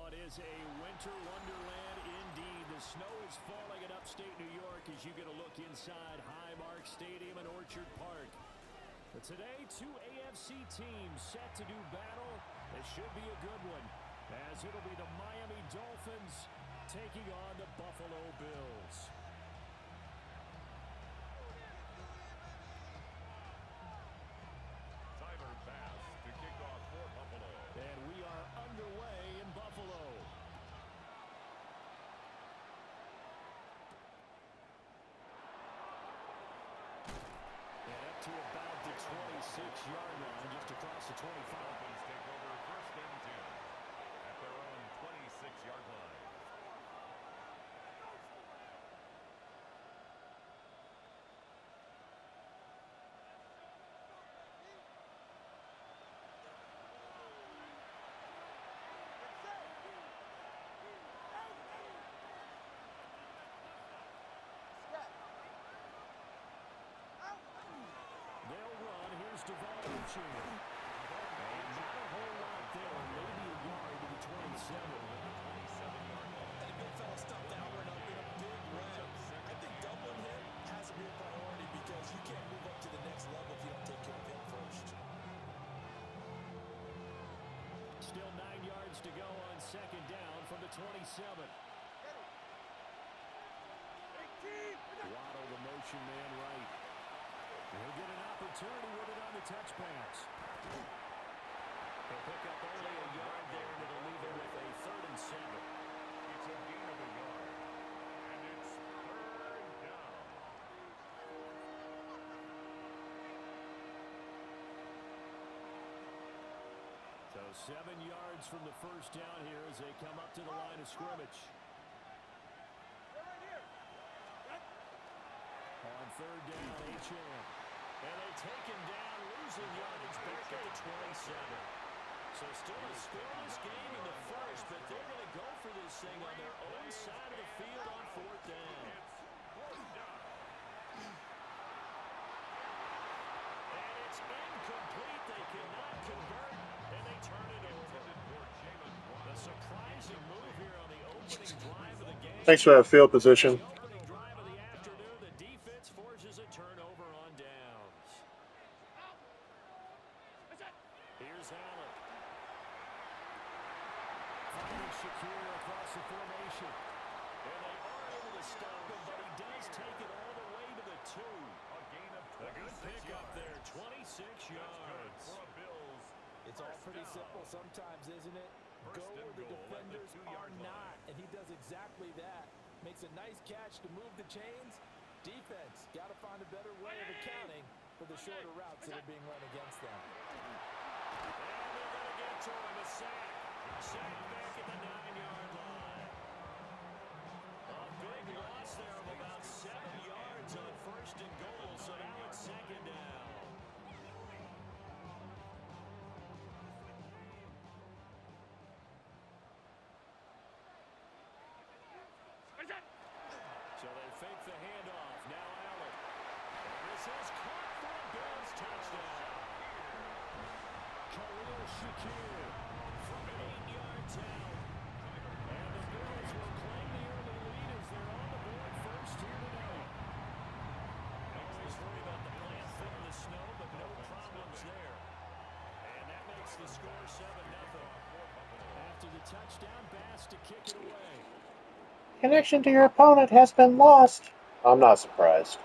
It is a winter wonderland indeed. The snow is falling in upstate New York as you get a look inside Highmark Stadium in Orchard Park. But today, two AFC teams set to do battle. It should be a good one, as it'll be the Miami Dolphins taking on the Buffalo Bills. Tyler pass to kick off for Buffalo. And we are underway in Buffalo. And up to about the 26-yard line, just across the 25. Dolphins take over first and 10 at their own 26-yard line. And not a whole lot there, maybe a yard to the 27. That big fella stuffed that one up in a big way. I think doubling him has to be a priority because you can't move up to the next level if you don't take care of him first. Still 9 yards to go on second down from the 27. Waddle, the motion man right. He'll get an opportunity with it on the touch pass. He'll pick up only a yard there, and it'll leave him with a 3rd and 7. It's a gain of a yard, and it's 3rd down. So 7 yards from the first down here as they come up to the line of scrimmage. On 3rd down, H.M. And they take him down, losing yardage back at the 27. So still a scoreless game in the first, but they're going to go for this thing on their own side of the field on 4th down. And it's incomplete. They cannot convert, and they turn it over. A surprising move here on the opening drive of the game. Thanks for that field position. Here's Allen. Finding Shakir across the formation. And they are able to stop him, but he does take it all the way to the 2. A gain of 26 A good pickup yards. there, 26 yards. For a Bills. It's all pretty simple sometimes, isn't it? Go where the defenders are not, and he does exactly that. Makes a nice catch to move the chains. Defense, got to find a better way of accounting for the shorter routes that are being run against them. And they're going to get to him, a sack. Sack back at the 9-yard line. A big loss there of about 7 yards on 1st and goal, so now it's 2nd down. So they fake the handoff. Now Allen. And this is caught for a Bills touchdown. Khalil Shakir from 8 yards out. And the Bills will claim the early lead as they're on the board first here tonight. Always worry about the plant foot in the snow, but no problems there. And that makes the score 7-0. After the touchdown, Bass to kick it away. Connection to your opponent has been lost. I'm not surprised.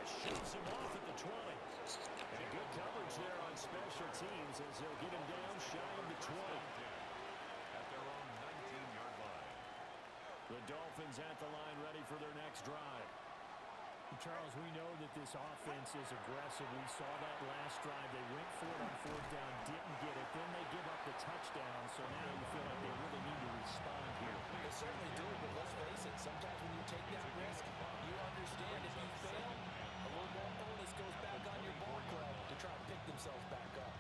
Shoves him off at the 20. And good coverage there on special teams as they'll get him down shy of the 20. At their own 19-yard line. The Dolphins at the line ready for their next drive. Charles, we know that this offense is aggressive. We saw that last drive. They went for it on 4th down, didn't get it. Then they give up the touchdown, so now you feel like they really need to respond here. They certainly do, but let's face it, sometimes when you take that risk, you understand if you fail, a little more onus goes back on your ball club to try and pick themselves back up.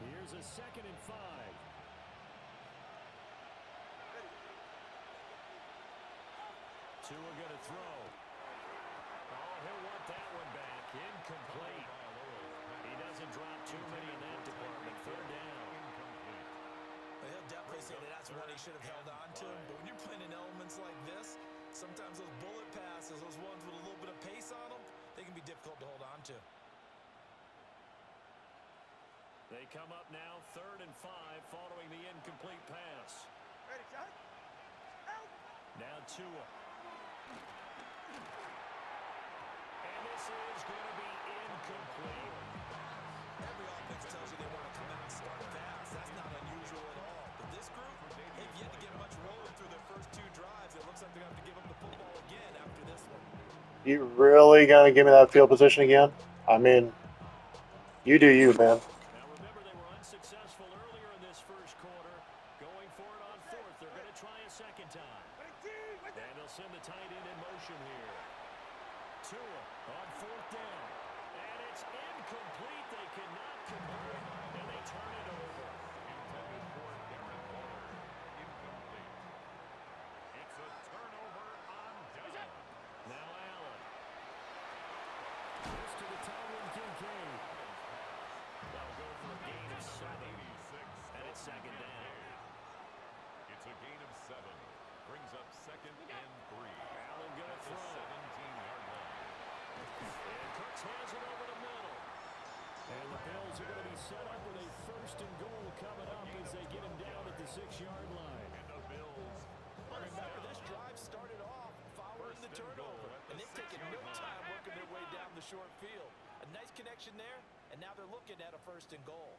Here's a 2nd and 5. Tua going to throw. Oh, he'll want that one back. Incomplete. hasn't dropped too many in that department. Third down. Well, he'll definitely say that that's one he should have held on to. But when you're playing in elements like this, sometimes those bullet passes, those ones with a little bit of pace on them, they can be difficult to hold on to. They come up now, 3rd and 5, following the incomplete pass. Ready, shot. Now Tua. And this is going to be incomplete. Every offense tells you they want to come out and start fast. That's not unusual at all. But this group, they've yet to get much rolling through their first 2 drives. It looks like they're going to have to give up the football again after this one. You really gonna give me that field position again? I mean, you do you, man. Now remember, they were unsuccessful earlier in this first quarter. Going for it on 4th. They're going to try a second time. And they'll send the tight end in motion here. Tua on 4th down. And it's incomplete. They cannot convert. And they turn it over. Intended for Darren Waller. Incomplete. It's a turnover on down. Now Allen. This to the tight end, Kincaid. They'll go for a gain of 7. And it's 2nd down. It's a gain of 7. Brings up 2nd and 3. Allen going to At the throw. 17-yard line. And Cooks hands it over the middle. And the Bills are going to be set up with a 1st and goal coming up as they get him down at the 6-yard line. And the Bills. Remember, this drive started off following the turnover, and they've taken no time working their way down the short field. A nice connection there, and now they're looking at a 1st and goal.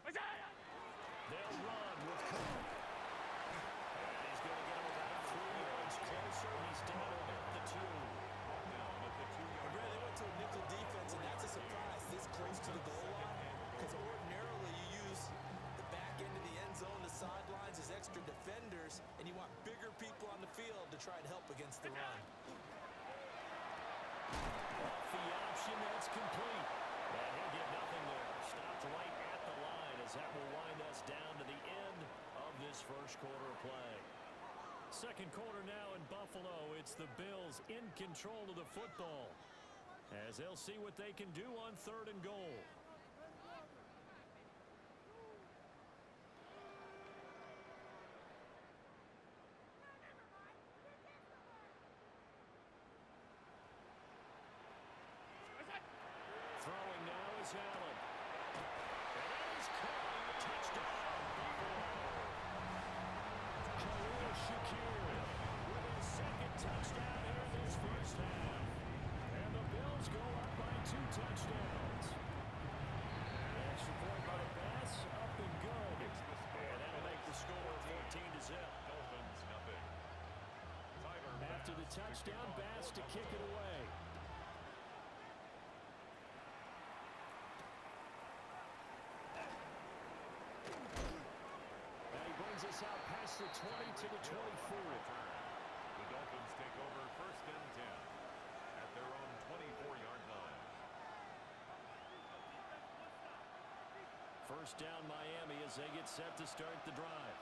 They'll run with Cook. And he's going to get him about 3 yards closer. He's down at the 2. Down at the 2-yard They line. went to a nickel defense, and that's a surprise this close to the goal line, because ordinarily you use the back end of the end zone, the sidelines as extra defenders, and you want bigger people on the field to try and help against the run. Off the option, that's complete. And he'll get nothing there. Stopped right at the line as that will wind us down to the end of this first quarter of play. Second quarter now in Buffalo. It's the Bills in control of the football as they'll see what they can do on 3rd and goal. Throwing now is Allen. And that is caught. Touchdown, Buffalo. Khalil Shakir with his 2nd touchdown here in this first half. And the Bills go up by 2 touchdowns. Extra point by the pass, up and good. And that'll make the score 14-0. Dolphins nothing. Tyler After the touchdown, Bass to kick it away. And he brings us out past the 20 to the 24. The Dolphins take over 1st and 10 at their own 24-yard line. First down Miami as they get set to start the drive.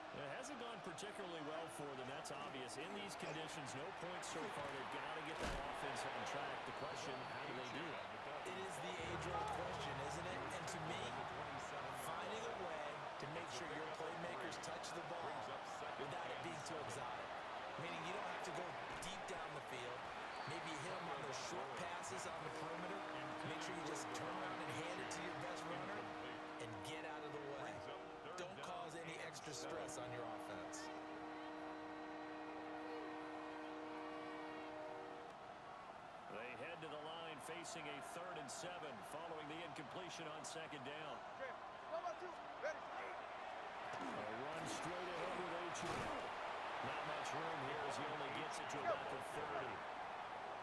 It hasn't gone particularly well for them, that's obvious. In these conditions, no points so far. They've got to get that offense on track. The question, how do they do it? It is the age-old question, isn't it? And to me, finding a way to make sure your playmakers touch the ball without it being too exotic. Meaning you don't have to go deep down the field. Maybe hit them on those short passes on the perimeter. Make sure you just turn around and hand it to your best runner and get out of the way. Don't cause any extra stress on your offense. They head to the line facing a 3rd and 7 following the incompletion on 2nd down. A run straight ahead with H.M. Not much room here as he only gets it to about the 30.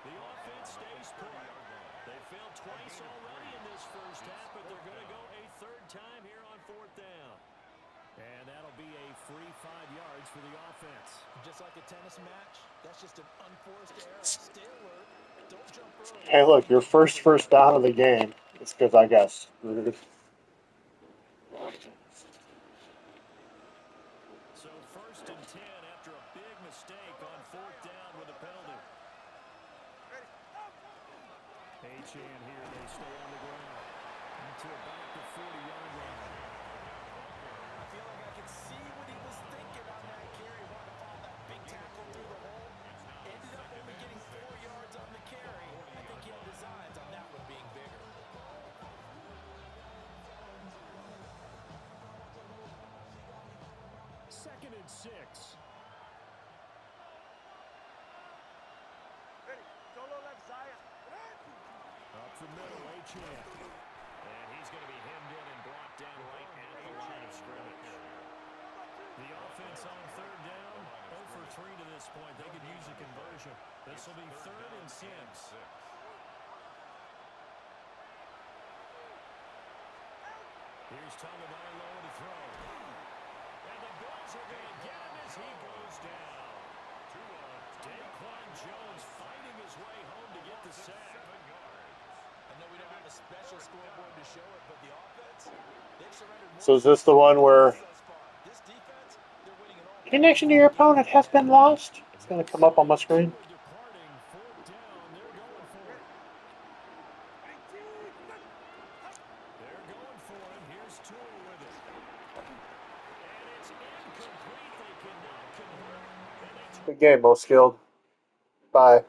The offense stays put. They failed twice already in this first half, but they're going to go a 3rd time here on 4th down. And that'll be a free 5 yards for the offense. Just like a tennis match, that's just an unforced error. Stay alert. Don't jump early. Hey, look, your first down of the game. It's because I got screwed. So 1st and 10 after a big mistake on 4th down with a penalty. Ready. H.M. here, they stay on the ground. to about the 40-yard line. I feel like I could see what he was thinking on that carry. Wanted to follow that big tackle through the hole. Ended up only getting 4 yards on the carry. I think he had designs on that one being bigger. Second and 6. Up the middle, Achane. And he's going to be hemmed in and brought down right at the line of scrimmage. The offense on third down, 0 for 3 to this point. They could use a conversion. This will be 3rd and 6. Here's Tagovailoa to throw. And the Bills are going to get him as he goes down. Daquan Jones fighting his way home to get the sack. I know we don't have a special scoreboard to show it, but the offense, they've surrendered more. So is this the one where thus far. This defense, they're winning it all. connection to your opponent has been lost? It's going to come up on my screen. Departing, 4th down, they're going for it. They're going for him. Here's Tua with it. And it's incomplete. They cannot convert. And they Good game, most skilled. Bye.